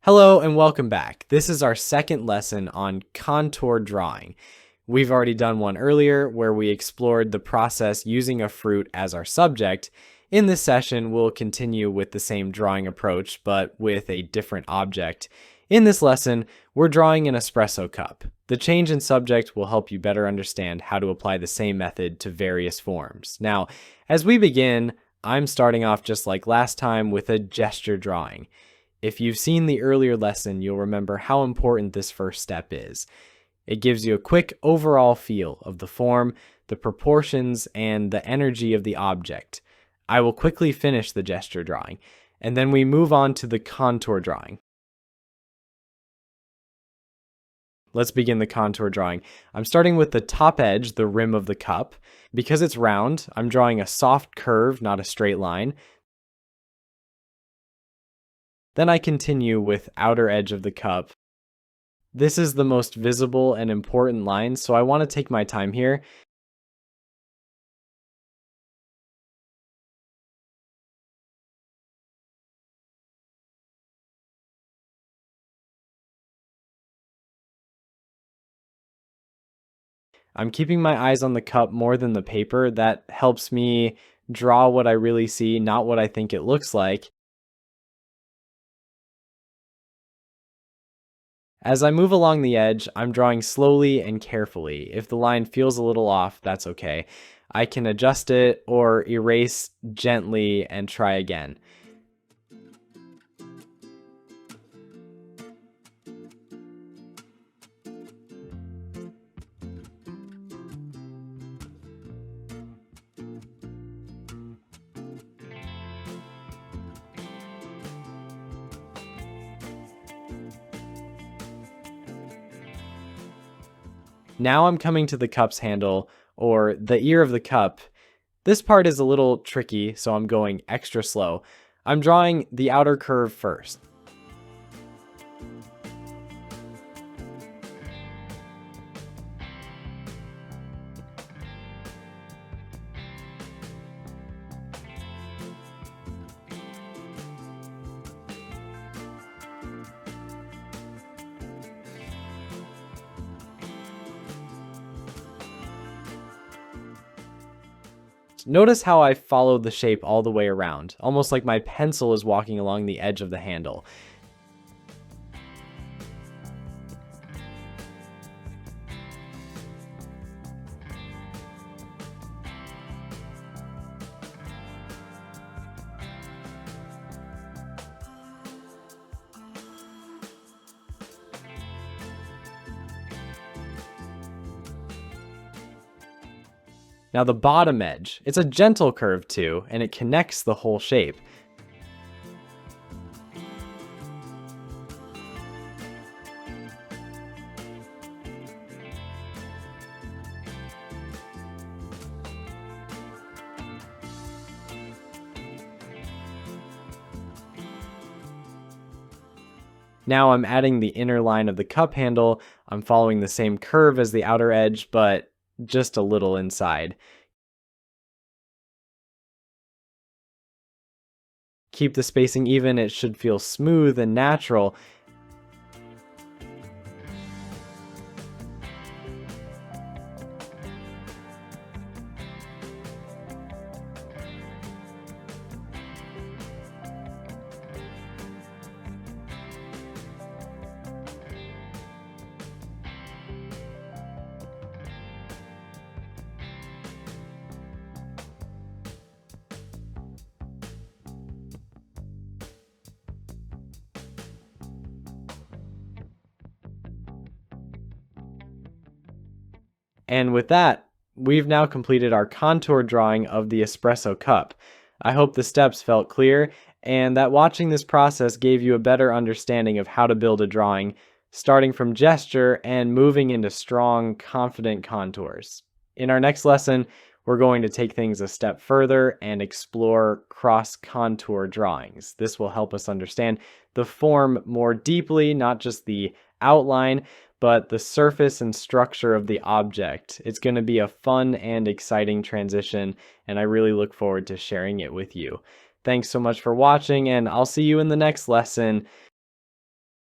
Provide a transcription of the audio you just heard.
Hello and welcome back. This is our second lesson on contour drawing. We've already done one earlier where we explored the process using a fruit as our subject. In this session, we'll continue with the same drawing approach, but with a different object. In this lesson, we're drawing an espresso cup. The change in subject will help you better understand how to apply the same method to various forms. Now, as we begin, I'm starting off just like last time with a gesture drawing. If you've seen the earlier lesson, you'll remember how important this first step is. It gives you a quick overall feel of the form, the proportions, and the energy of the object. I will quickly finish the gesture drawing, and then we move on to the contour drawing. Let's begin the contour drawing. I'm starting with the top edge, the rim of the cup. Because it's round, I'm drawing a soft curve, not a straight line. Then I continue with outer edge of the cup. This is the most visible and important line, so I want to take my time here. I'm keeping my eyes on the cup more than the paper. That helps me draw what I really see, not what I think it looks like. As I move along the edge, I'm drawing slowly and carefully. If the line feels a little off, that's okay. I can adjust it or erase gently and try again. Now I'm coming to the cup's handle, or the ear of the cup. This part is a little tricky, so I'm going extra slow. I'm drawing the outer curve first. Notice how I followed the shape all the way around, almost like my pencil is walking along the edge of the handle. Now the bottom edge, it's a gentle curve too, and it connects the whole shape. Now I'm adding the inner line of the cup handle. I'm following the same curve as the outer edge, but just a little inside. Keep the spacing even, it should feel smooth and natural. And with that, we've now completed our contour drawing of the espresso cup. I hope the steps felt clear and that watching this process gave you a better understanding of how to build a drawing, starting from gesture and moving into strong, confident contours. In our next lesson, we're going to take things a step further and explore cross-contour drawings. This will help us understand the form more deeply, not just the outline, but the surface and structure of the object. It's going to be a fun and exciting transition, and I really look forward to sharing it with you. Thanks so much for watching, and I'll see you in the next lesson.